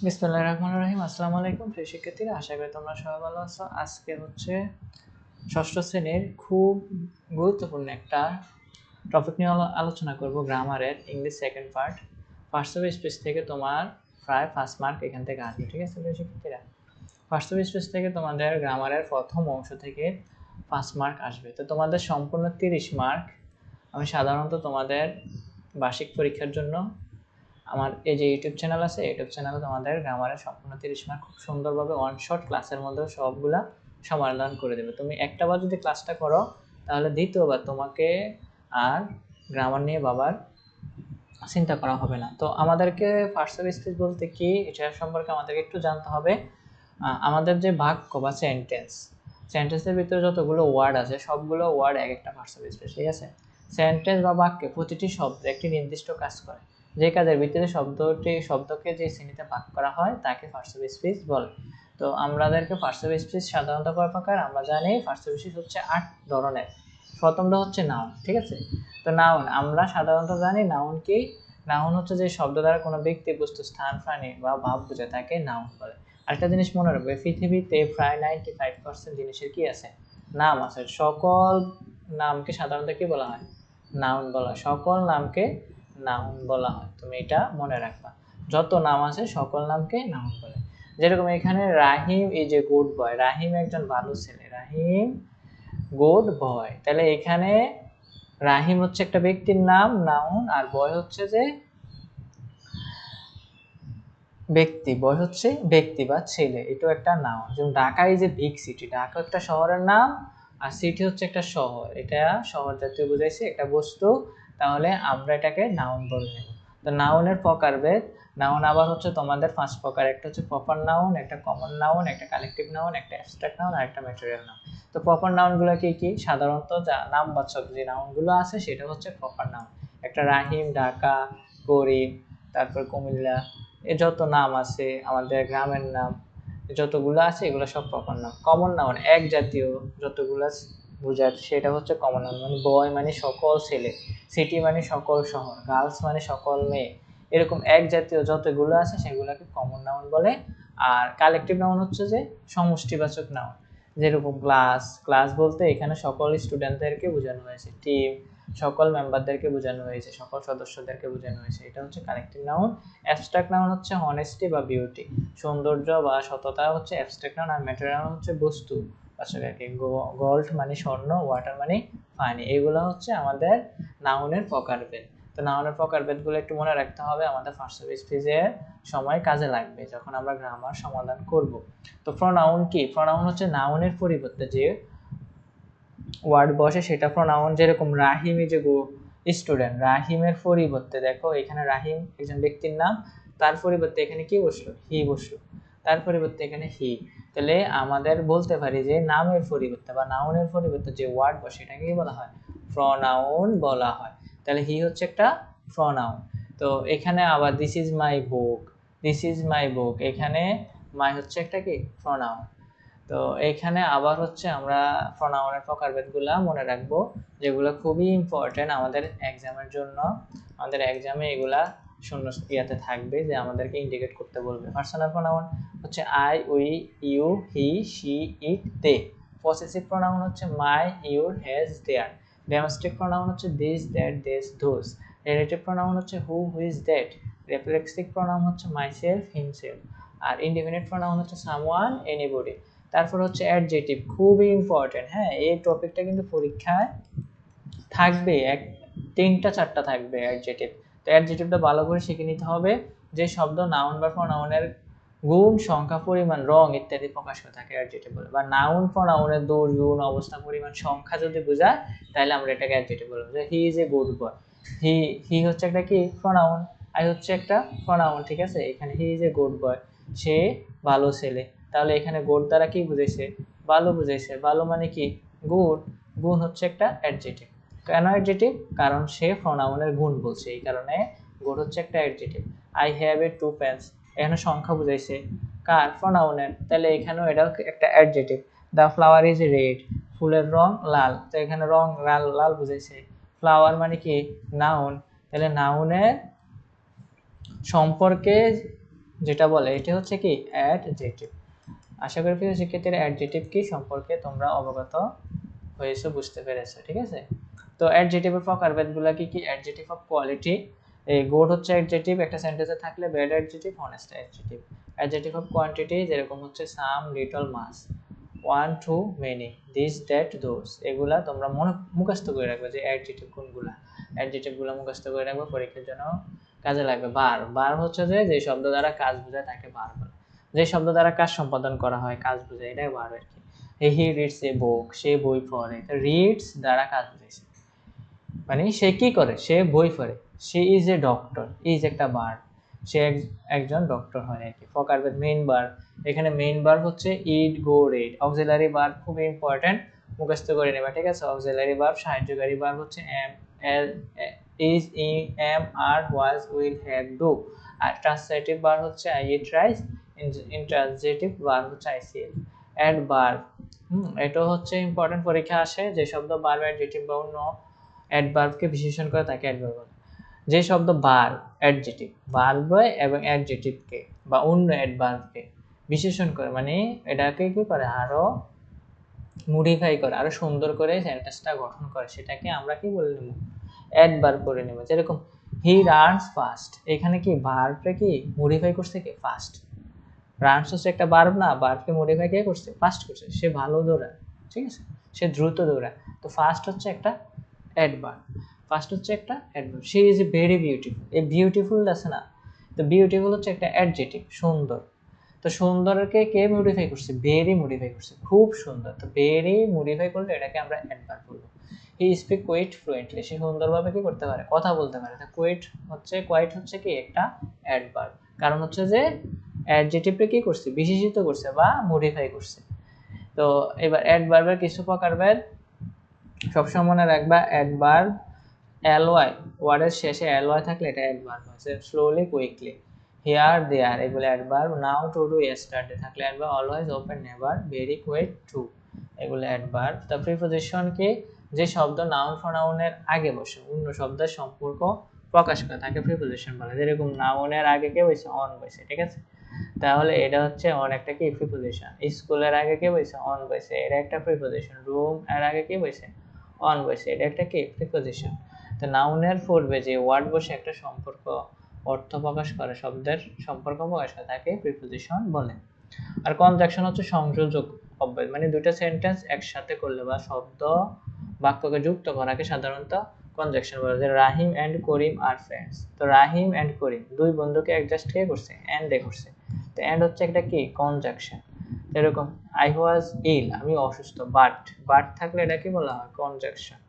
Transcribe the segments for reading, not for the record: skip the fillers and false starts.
বিসমিল্লাহির রহমানির রহিম। আসসালামু আলাইকুম প্রিয় শিক্ষার্থীরা, আশা করি তোমরা সবাই ভালো আছো। আজকে হচ্ছে ষষ্ঠ শ্রেণীর খুব গুরুত্বপূর্ণ একটা টপিক নিয়ে আলোচনা করব, গ্রামারের English second part. First of speech থেকে তোমার প্রায় 5 মার্ক এখান থেকে আসবে, ঠিক আছে প্রিয় শিক্ষার্থীরা? ফার্স্ট অফ স্পিচ থেকে তোমাদের গ্রামারের প্রথম অংশ থেকে 5 মার্ক আসবে। তো তোমাদের সম্পূর্ণ 30 মার্ক আমি সাধারণত তোমাদের বার্ষিক পরীক্ষার জন্য আমার এই যে ইউটিউব চ্যানেল আছে, ইউটিউব চ্যানেলে তোমাদের গ্রামারের সম্পূর্ণ 30 মার্ক খুব সুন্দরভাবে ওয়ান শট ক্লাসের মধ্যে সবগুলা সমাধান করে দেবে। তুমি একটাবার যদি ক্লাসটা করো তাহলে দ্বিতীয়বার তোমাকে আর গ্রামার নিয়ে বাবার চিন্তা করা হবে না। তো আমাদেরকে ফার্স্ট অফ স্পিচ বলতে কি এটা সম্পর্কে আমাদেরকে একটু জানতে হবে। আমাদের যে বাক্য বা সেন্টেন্সের ভিতরে যতগুলো ওয়ার্ড আছে সবগুলো ওয়ার্ড এক একটা ফার্স্ট অফ স্পিচ, ঠিক আছে? সেন্টেন্স বা বাক্যে প্রতিটি শব্দ একটি নির্দিষ্ট কাজ করে। যে কাজের ভিত্তিতে শব্দকে যে শ্রেণীতে ভাগ করা হয় তাকে ফার্স্ট অফ স্পিচ বলে। তো আমাদেরকে ফার্স্ট অফ স্পিচ সাধারণত কয় প্রকার আমরা জানি। ফার্স্ট অফ স্পিচ হচ্ছে 8 ধরনের। প্রথমটা হচ্ছে নাউন, ঠিক আছে? তো নাউন আমরা সাধারণত জানি নাউন কি। নাউন হচ্ছে যে শব্দ দ্বারা কোনো ব্যক্তি, বস্তু, স্থান, প্রাণী বা ভাব বোঝায় তাকে নাউন বলে। আরেকটা জিনিস মনে রাখবে, পৃথিবীতে প্রায় 95% জিনিসের কি আছে? নাম আছে। সকল নামকে সাধারণত কি বলা হয়? নাউন বলা হয়। সকল নামকে নাউন বলা হয়, তুমি এটা মনে রাখবা। যত নাম আছে সকল নামকে নাউন বলে। যেরকম এখানে রাহিম ইজ এ গুড বয়, রাহিম একজন ভালো ছেলে, রাহিম গুড বয়। তাহলে এখানে রাহিম হচ্ছে একটা ব্যক্তির নাম, নাউন, আর বয় হচ্ছে যে ব্যক্তি, বয় হচ্ছে ব্যক্তি বা ছেলে, এটাও একটা নাউন। যেমন Dhaka is a big city, Dhaka একটা শহরের নাম, আর সিটি হচ্ছে একটা শহর, এটা শহর জাতীয় বুঝাইছে একটা বস্তু, তাহলে আমরা এটাকে নাউন বলে নেব। তো নাউনের প্রকারভেদ, নাউন আবার হচ্ছে তোমাদের 5 প্রকার। একটা হচ্ছে প্রপার নাউন, একটা কমন নাউন, একটা কালেকটিভ নাউন, একটা অ্যাবস্ট্রাক্ট নাউন, আর একটা ম্যাটেরিয়াল নাউন। তো প্রপার নাউনগুলো কি কি? সাধারণত যা নামবাচক যে নাউনগুলো আছে সেটা হচ্ছে প্রপার নাউন। একটা রাহিম, ঢাকা, করিম, তারপর কুমিল্লা, এ যত নাম আছে আমাদের গ্রামের নাম যতগুলো আছে এগুলো সব প্রপার নাম। কমন নাউন এক জাতীয় যতগুলো বোঝায় সেটা হচ্ছে কমন নাউন। মানে বয় মানে সকল ছেলে, সিটি মানে সকল শহর, গার্লস মানে সকল মেয়ে, এরকম এক জাতীয় যতগুলো আছে সেগুলোকে কমন নাউন বলে। আর কালেকটিভ নাউন হচ্ছে যে সমষ্টিবাচক নাউন। যেরকম ক্লাস, ক্লাস বলতে এখানে সকল স্টুডেন্টদেরকে বোঝানো হয়েছে। টিম, সকল মেম্বারদেরকে বোঝানো হয়েছে, সকল সদস্যদেরকে বোঝানো হয়েছে, এটা হচ্ছে কালেকটিভ নাউন। অ্যাবস্ট্রাক্ট নাউন হচ্ছে অনেস্টি বা বিউটি, সৌন্দর্য বা সততা হচ্ছে অ্যাবস্ট্রাক্ট নাউন। আর ম্যাটেরিয়াল নাউন হচ্ছে বস্তু, আসলে গোল্ড মানে স্বর্ণ, ওয়াটার মানে পানি, এগুলো হচ্ছে আমাদের নাউনের প্রকারভেদ। তো নাউনের প্রকারভেদগুলো একটু মনে রাখতে হবে, আমাদের ফার্স্ট অফ স্পিচের সময় কাজে লাগবে যখন আমরা গ্রামার সমাধান করব। তো প্রোনাউন কি? প্রোনাউন হচ্ছে নাউনের পরিবর্তে যে ওয়ার্ড বসে সেটা প্রোনাউন। যেরকম রাহিম ইজ এ স্টুডেন্ট, রাহিমের পরিবর্তে দেখো এখানে রাহিম একজন ব্যক্তির নাম, তার পরিবর্তে এখানে কি বসলো? হি বসলো। তার পরিবর্তে এখানে হি। তাহলে আমাদের বলতে পারি যে নামের পরিবর্তে বা নাউনের পরিবর্তে যে ওয়ার্ড বসে এটাকে কি বলা হয়? প্রোনাউন বলা হয়। তাহলে হি হচ্ছে একটা প্রোনাউন। তো এখানে আবার this is my book, this is my book, এখানে মাই হচ্ছে একটা কি? প্রোনাউন। তো এইখানে আবার হচ্ছে আমরা প্রোনাউনের প্রকারভেদগুলো মনে রাখবো, যেগুলো খুবই ইম্পর্টেন্ট আমাদের এক্সামের জন্য। আমাদের এক্সামে এগুলা শূন্য ইয়াতে থাকবে যে আমাদেরকে ইন্ডিকেট করতে বলবে। পার্সোনাল প্রোনাউন হচ্ছে I, we, you, he, she, it, they. Possessive pronoun হচ্ছে my, your, his, their. Domestic pronoun হচ্ছে this, that, these, those. Relative pronoun হচ্ছে who, whose, that. Reflexive pronoun হচ্ছে মাইসেলফ, হিমসেলফ। আর indefinite pronoun হচ্ছে someone, anybody. তারপর হচ্ছে adjective, খুবই important. হ্যাঁ, এই টপিকটা কিন্তু পরীক্ষায় থাকবে, 3টা 4টা থাকবে অ্যাডজেটিভ। তো অ্যাডজেটিভটা ভালো করে শিখে নিতে হবে। যে শব্দ নাউন বা প্রোনাউনের গুণ, সংখ্যা, পরিমাণ, রং ইত্যাদি প্রকাশ করে থাকে অ্যাডজেটিভ বলে। বা নাউন প্রোনাউনের দোষ, গুণ, অবস্থা, পরিমাণ, সংখ্যা যদি বোঝায় তাহলে আমরা এটাকে অ্যাডজেটিভ বলবো। যে he is a good boy, হি, হি হচ্ছে একটা কি? প্রোনাউন। আই হচ্ছে একটা প্রোনাউন, ঠিক আছে? এখানে he is a good boy, সে ভালো ছেলে। তাহলে এখানে গুড দ্বারা কি বুঝাইছে? ভালো বুঝাইছে। ভালো মানে কি? গুড। গুণ হচ্ছে একটা অ্যাডজেটিভ। কেন অ্যাডজেটিভ? কারণ সে প্রোনাউনের গুণ বলছে, এই কারণে গুড হচ্ছে একটা adjective. I have a 2 pens, এখানে সংখ্যা বুঝাইছে, কার? প্রোনাউনের, তাহলে এখানেও এটাও একটা adjective. The flower is red, ফুলের রং লাল, তো এখানে রং লাল, লাল বুঝাইছে। ফ্লাওয়ার মানে কি? নাউন, তাহলে নাউনের সম্পর্কে যেটা বলে এটা হচ্ছে কি অ্যাডজেক্টিভ। আশা করি প্রিয় শিক্ষার্থীরা অ্যাডজেক্টিভ কি সম্পর্কে তোমরা অবগত হয়েছে, বুঝতে পেরেছো, ঠিক আছে। তো অ্যাডজেক্টিভের প্রকারভেদগুলো কি কি? অ্যাডজেক্টিভ অফ কোয়ালিটি, এই গুড হচ্ছে অ্যাডজেক্টিভ একটা সেন্টেন্সে থাকলে, bad adjective, honest adjective. Adjective of quantity যেরকম হচ্ছে some, little, much, one, two, many, this, that, those, এগুলা তোমরা মুখস্থ করে রাখবে যে অ্যাডজেক্টিভ কোনগুলা। অ্যাডজেক্টিভগুলো মুখস্থ করে রাখবে, পরীক্ষার জন্য কাজে লাগবে। বার হচ্ছে যে শব্দ দ্বারা কাজ বোঝায় তাকে বার বলে। যে শব্দ দ্বারা কাজ সম্পাদন করা হয়, কাজ বোঝায়, এটাই বার আর কি। হি রিডস এ বুক, সে বই পড়ে। রিডস দ্বারা কাজ বোঝাইছে, মানে সে কি করে, সে বই পড়ে। She is a doctor, is একটা ভার্ব, সে একজন ডক্টর হয় আর কি। ফকারভেদ মেইন ভার্ব, এখানে মেইন ভার্ব হচ্ছে eat, go, read. Auxiliary verb খুব ইম্পর্টেন্ট, মুখস্থ করে নেবা, ঠিক আছে। অক্সিলারি ভার্ব সাহায্যকারী ভার্ব হচ্ছে am, all, is, am, are, was, will, have, do. আর ট্রান্সলেটিভ ভার্ব হচ্ছে I eat rice. Intransitive verb হচ্ছে আই সি এল। অ্যাডভার্ব, এটা হচ্ছে ইম্পর্টেন্ট, পরীক্ষা আসে। যে শব্দ ভার্ব, অ্যাডজেক্টিভ বা অন্য অ্যাডভার্বকে বিশেষণ করে তাকে অ্যাডভার্ব বলে। যে শব্দ ভার্ব, অ্যাডজেক্টিভ, ভার্ব এবং অ্যাডজেক্টিভকে বা অন্য অ্যাডভার্বকে বিশেষণ করে, মানে এটাকে কি করে, আরো মডিফাই করে, আরো সুন্দর করে সেন্টেন্সটা গঠন করে, সেটাকে আমরা কি বলে নেব, অ্যাডভার্ব করে নেব। যেরকম হি রানস ফাস্ট, এখানে কি ভার্বটা কি মডিফাই করছে, কি ফাস্ট। রানস হচ্ছে একটা ভার্ব না, ভার্বকে মডিফাই কে করছে, ফাস্ট করছে। সে ভালো দৌড়ায়, ঠিক আছে, সে দ্রুত দৌড়ায়। তো ফাস্ট হচ্ছে একটা অ্যাডভার্ব, ফার্স্ট হচ্ছে একটা adverb. She is very beautiful, এই বিউটিফুল আছে না, তো বিউটিফুল হচ্ছে একটা অ্যাডজেক্টিভ, সুন্দর। তো সুন্দরকে কে মডিফাই করছে, ভেরি মডিফাই করছে, খুব সুন্দর। তো ভেরি মডিফাই করলে এটাকে আমরা অ্যাডভার্ব বলবো। হি স্পিক কুইট ফ্লুয়েন্টলি, সে সুন্দরভাবে কি করতে পারে, কথা বলতে পারে। তো কোয়াইট হচ্ছে কি একটা অ্যাডভার্ব, কারণ হচ্ছে যে অ্যাডজেক্টিভকে কি করছে, বিশেষিত করছে বা মডিফাই করছে। তো এবার অ্যাডভার্বের কিছু প্রকারভেদ সবসময় মনে রাখবা। অ্যাডভার্ব এলওয়াই, ওয়ার্ডের শেষে এলওয়াই থাকলে এটা অ্যাডভার্ব হচ্ছে। স্লোলি, কুইকলি, হিয়ার, দেয়ার, এগুলো adverb. Now, to, do, yesterday থাকলে adverb. Always, open, never, very, quick, to, এগুলো অ্যাডভার্ব। তো প্রিপোজিশন কি, যে শব্দ নাউন প্রোনাউনের আগে বসে অন্য শব্দের সম্পর্ক প্রকাশ করে তাকে প্রিপোজিশন বলে। যেরকম নাউনের আগে কে বসে, অন বসে, ঠিক আছে, তাহলে এটা হচ্ছে অন একটা কি প্রিপোজিশন। স্কুলের আগে কে বসে, অন বসে, এটা একটা প্রিপোজিশন। রুম এর আগে কে বসে, অন বসে, এটা একটা কি প্রিপোজিশন। তো নাউনের পূর্বে যে ওয়ার্ড বসে একটা সম্পর্ক অর্থ প্রকাশ করে, শব্দের সম্পর্ক প্রকাশ করে, তাকে প্রিপোজিশন বলে। আর কনজাংশন হচ্ছে সংযোজক অব্যয়, মানে দুইটা সেন্টেন্স একসাথে করলে বা শব্দ বাক্যকে যুক্ত করাকে সাধারণত কনজাংশন বলে। যে রাহিম এন্ড করিম আর ফ্রেন্ডস, তো রাহিম এন্ড করিম দুই বন্ধুকে অ্যাডজাস্ট কে করছে, এন্ড এ করছে। তো এন্ড হচ্ছে একটা কি কনজাংশন। এরকম আই ওয়াজ ইল, আমি অসুস্থ, বাট থাকলে এটা কি বলা হয়, conjunction.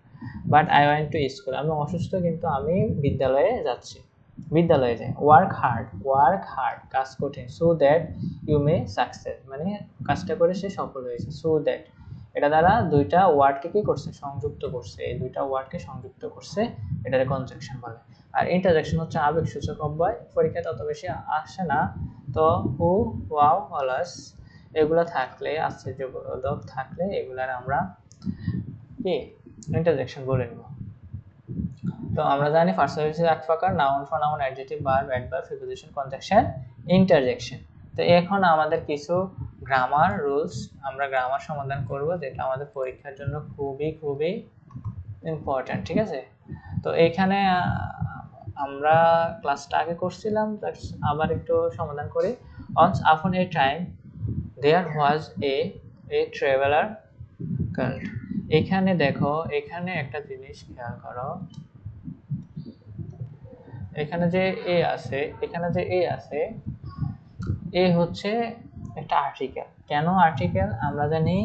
But I went to school, আমি অসুস্থ কিন্তু আমি বিদ্যালয়ে যাচ্ছি, বিদ্যালয়ে যাই। ওয়ার্ক হার্ড, কাজ কঠিন। So that you may success, মানে কাজটা করে সে সফল হয়েছে। সো দ্যাট, এটা দ্বারা দুইটা ওয়ার্ডকে কি করছে, সংযুক্ত করছে, এই দুইটা ওয়ার্ডকে সংযুক্ত করছে, এটারে কনজাংশন বলে। আর ইন্টারজেকশন হচ্ছে আবেগসূচক অব্যয়, পরীক্ষায় তত বেশি আসে না। তো হু, ওয়াও, অলস, এগুলো থাকলে, আশ্চর্যবোধক থাকলে, এগুলার আমরা কি ইন্টারজেকশন বলে নেব। তো আমরা জানি পার্সোনালিটি এক প্রকার, noun, pronoun, adjective, verb, adverb, preposition, conjunction, interjection. তো এখন আমাদের কিছু গ্রামার রুলস, আমরা গ্রামার সমাধান করব, যেটা আমাদের পরীক্ষার জন্য খুবই খুবই ইম্পর্টেন্ট, ঠিক আছে। তো এখানে আমরা ক্লাসটা আগে করছিলাম, আবার একটু সমাধান করি। once upon a time there was a traveler called, এখানে দেখো, এখানে একটা জিনিস খেয়াল করো, এখানে যে এ আছে, এখানে যে এ আছে, এ হচ্ছে একটা আর্টিকেল। কেন আর্টিকেল, আমরা জানি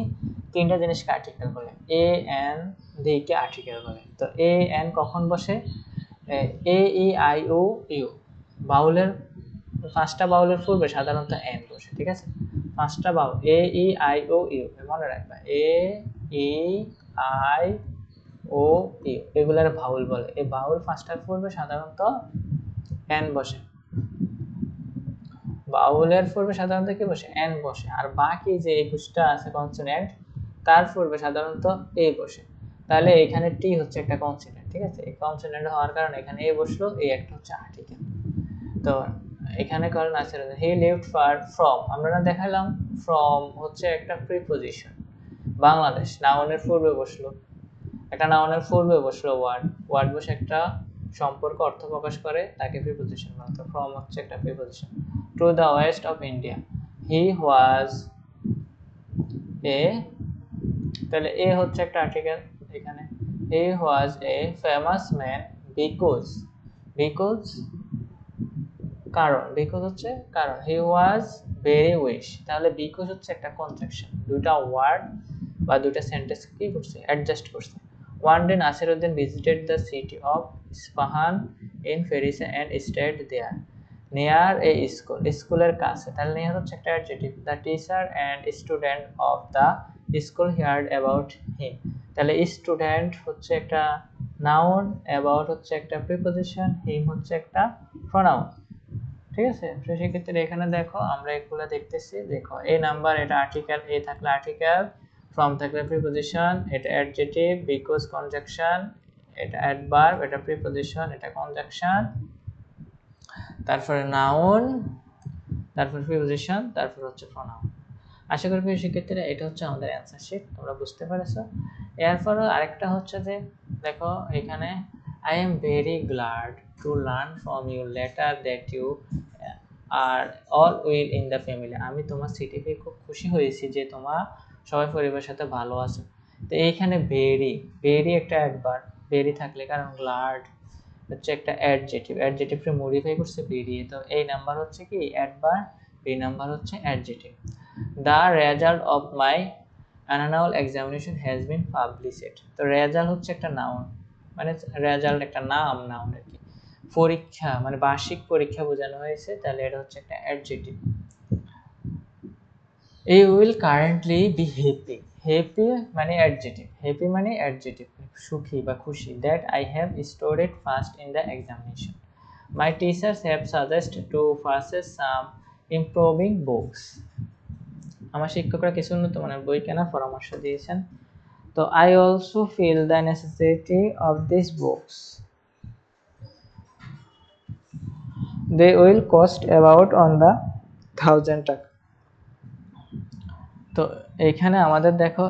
তিনটা জিনিসকে আর্টিকেল বলে। এ, এন, ডি কে আর্টিকেল বলে। তো এ, এন কখন বসে, এ, ই, আই, ও, ইউ, বাউলের পাঁচটা বাউলের পূর্বে সাধারণত এন বসে, ঠিক আছে। পাঁচটা বাউল, এ, ই, আই, ও, ইউ, মনে রাখবা, এ, ই, আই, ও, ইউ, এগুলার বাউল বলে। এই বাউল পাঁচটার পূর্বে সাধারণত এন বসে, বাউলের পূর্বে সাধারণত কি বসে, এন বসে। আর বাকি যে 21টা আছে কনসোনেন্ট, তার পূর্বে সাধারণত এ বসে। তাহলে এখানে টি হচ্ছে একটা কনসোনেন্ট, ঠিক আছে। এই কনসোনেন্ট হওয়ার কারণে এখানে এ বসলো, এই একটা হচ্ছে আর্টিকেল। তো এখানে কারণ আছে হি লিভড ফার ফ্রম, আমরা না দেখালাম ফ্রম হচ্ছে একটা প্রিপজিশন। বাংলাদেশ নাউনের পূর্বে বসলো, একটা নাউনের পূর্বে বসলো ওয়ার্ড, ওয়ার্ড বসে একটা সম্পর্ক অর্থ প্রকাশ করে, তাকে প্রিপজিশন বলে। তো ফ্রম হচ্ছে একটা preposition. To the west of India, he was a, তাহলে এ হচ্ছে একটা আর্টিকেল এখানে। He was a famous man because, because কারণ, বিকজ হচ্ছে কারণ। হি ওয়াজ ভেরি উইশ, তাহলে বিকজ হচ্ছে একটা কনজাংশন, দুইটা ওয়ার্ড বা দুইটা সেন্টেন্স কি করছে, অ্যাডজাস্ট করছে। One day Nasiruddin visited the city of Isfahan in Persia and stayed there near a school, স্কুলের কাছে, তাহলে নিয়ার হচ্ছে একটা adjective. The teacher and student of the school heard about him, তাহলে স্টুডেন্ট হচ্ছে একটা নাউন, অ্যাবাউট হচ্ছে একটা প্রিপজিশন, হিম হচ্ছে একটা প্রোনাউন। ঠিক আছে, তো সেক্ষেত্রে এখানে দেখো আমরা এগুলো দেখতেছি। দেখো এই নাম্বার, এটা আর্টিকেল, এ থাকলে আর্টিকেল, ফ্রম থাকলে প্রিপজিশন, এটা অ্যাডজেক্টিভ, বিকজ কনজাংশন, এটা অ্যাডভার্ব, এটা প্রিপজিশন, এটা কনজাংশন, তারপরে নাউন, তারপর প্রিপজিশন, তারপর হচ্ছে প্রোনাউন। আশা করি প্রিয় শিক্ষার্থীরা এটা হচ্ছে আমাদের অ্যান্সার শিট, তোমরা বুঝতে পেরেছো। এরপর আরেকটা হচ্ছে যে দেখো এখানে I am very glad to learn from your letter that you are all well in the family, আমি তোমার চিঠি পেয়ে খুব খুশি হয়েছি যে তোমার সবাই পরিবারের সাথে ভালো আছো। তো এইখানে ভেরি, ভেরি একটা অ্যাডভার্ব, ভেরি থাকলে, কারণ গ্লাড হচ্ছে একটা অ্যাডজেক্টিভ, অ্যাডজেক্টিভকে মডিফাই করছে ভেরি, তো এই নাম্বার হচ্ছে কি অ্যাডভার্ব, এই নাম্বার হচ্ছে adjective. The result of my annual examination has been published, তো রেজাল্ট হচ্ছে একটা নাউন, মানে রেজাল্ট একটা নাম, নাউন আর কি। পরীক্ষা মানে বার্ষিক পরীক্ষা বোঝানো হয়েছে, তাহলে এটা হচ্ছে একটা adjective. You will currently be happy, happy মানে অ্যাডজেক্টিভ, happy মানে অ্যাডজেক্টিভ, সুখী বা খুশি। That I have scored first in the examination. My teachers have suggested to purchase some improving books, আমার শিক্ষকরা কিছু উন্নত মানের বই কেনার পরামর্শ দিয়েছেন। তো I also feel the necessity of these books. They will cost about on the 1000 টাকা। তো এখানে আমাদের দেখো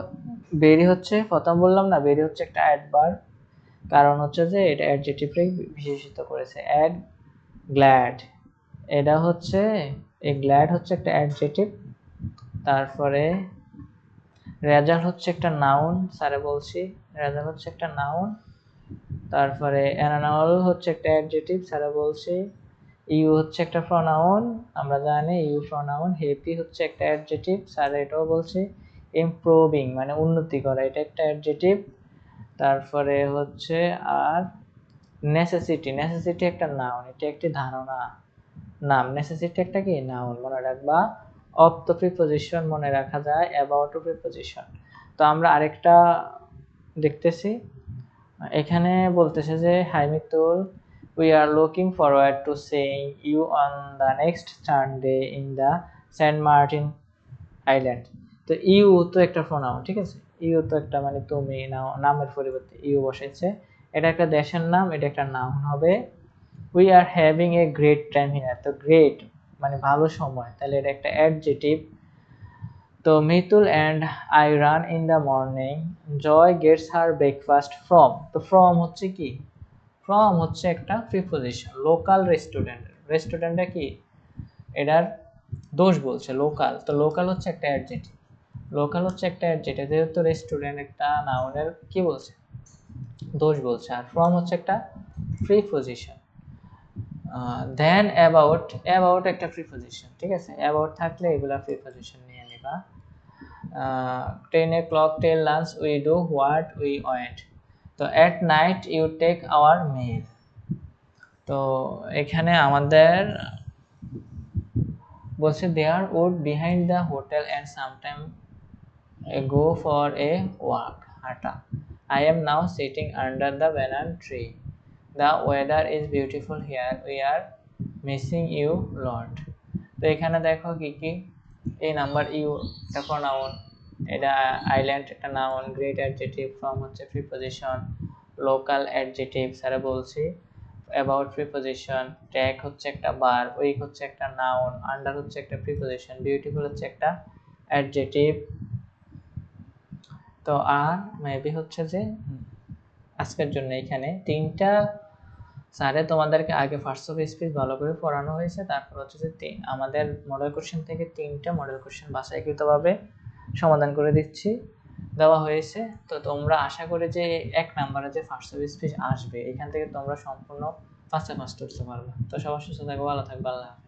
বেরি হচ্ছে, প্রথম বললাম না বেরি হচ্ছে একটা অ্যাডভার্ব, কারণ হচ্ছে যে এটা অ্যাডজেক্টিভকে বিশেষিত করেছে। অ্যাড গ্ল্যাড, এটা হচ্ছে এই গ্ল্যাড হচ্ছে একটা অ্যাডজেক্টিভ। তারপরে রেজাল্ট হচ্ছে একটা নাউন, স্যারে বলছি রেজাল্ট হচ্ছে একটা নাউন। তারপরে অ্যানাল হচ্ছে একটা অ্যাডজেক্টিভ, স্যারে বলছি। ইউ হচ্ছে একটা প্রোনাউন, আমরা জানি ইউ প্রোনাউন। হ্যাপি হচ্ছে একটা অ্যাডজেক্টিভ, স্যার এটাও বলছি। ইমপ্রুভিং মানে উন্নতি করা, এটা একটা অ্যাডজেক্টিভ। তারপরে হচ্ছে আর নেসেসিটি, নেসেসিটি একটা নাউন, এটা একটি ধারণা, নাম। নেসেসিটি একটা কি নাউন, মনে রাখবা। অফ দ্য প্রিপজিশন মনে রাখা যায়, অ্যাবাউট প্রিপজিশন। তো আমরা আরেকটা দেখতেছি, এখানে বলতেছে যে hi Mitul, we are looking forward to seeing you on the next Sunday in the Saint Martin Island. তো ইউ তো একটা প্রোনাউন, ঠিক আছে, ইউ তো একটা মানে তুমি, নামের পরিবর্তে ইউ বসাইছে, এটা একটা দেশের নাম, এটা একটা নাউন হবে। we are having a great time here, তো গ্রেট মানে ভালো সময়, তাহলে এটা একটা অ্যাডজেক্টিভ। তো Mitul and I ran in the morning, Joy gets her breakfast from, তো ফ্রম হচ্ছে কি, ফ্রম হচ্ছে একটা প্রিপজিশন। লোকাল রেস্টুরেন্ট, রেস্টুরেন্টটা কি এটার দোষ বলছে লোকাল, তো লোকাল হচ্ছে একটা অ্যাডজেক্টিভ, লোকাল হচ্ছে একটা অ্যাডজেক্টিভ, যেহেতু রেস্টুরেন্ট একটা নাউনের কি বলছে দোষ বলছে, আর ফ্রম হচ্ছে একটা প্রিপজিশন। দেন অ্যাবাউট, অ্যাবাউট একটা প্রিপজিশন, ঠিক আছে, অ্যাবাউট থাকলে এগুলা প্রিপজিশন নিয়ে নিবা। 10 o'clock till lunch we do what we want, তো at night you take our meal, তো এখানে আমাদের বলছে there would behind the hotel and sometime go for a walk, হাঁটা। I am now sitting under the banana tree, the weather is beautiful here, we are missing you lot। তো এখানে দেখো কি কি, এই নাম্বার ইউ একটা pronoun, এটা island একটা নাউন, গ্রেট অ্যাডজেক্টিভ, ফ্রম হচ্ছে প্রিপজিশন, লোকাল অ্যাডজেক্টিভ স্যার বলছি, অ্যাবাউট প্রিপোজিশন, ট্যাগ হচ্ছে একটা ভার্ব, উইক হচ্ছে একটা নাউন, আন্ডার হচ্ছে একটা প্রিপোজিশন, বিউটিফুল হচ্ছে একটা অ্যাডজেক্টিভ। তো আর মেবি হচ্ছে যে আজকের জন্য এখানে তিনটা স্যারে তোমাদেরকে আগে ফার্স্ট অফ স্পিচ ভালো করে পড়ানো হয়েছে, তারপর হচ্ছে যে আমাদের মডেল কোশ্চেন থেকে তিনটা মডেল কোশ্চেন বাছাইকৃতভাবে সমাধান করে দিচ্ছি, দেওয়া হয়েছে। তো তোমরা আশা করি যে 1 নম্বরে যে ফার্স্ট অফ স্পিচ আসবে এখান থেকে তোমরা সম্পূর্ণ ফার্স্টে ফার্স্ট উঠতে পারবে। তো সবার সুস্থ থাকো, ভালো থাকবে, আল্লাহ হাফেজ।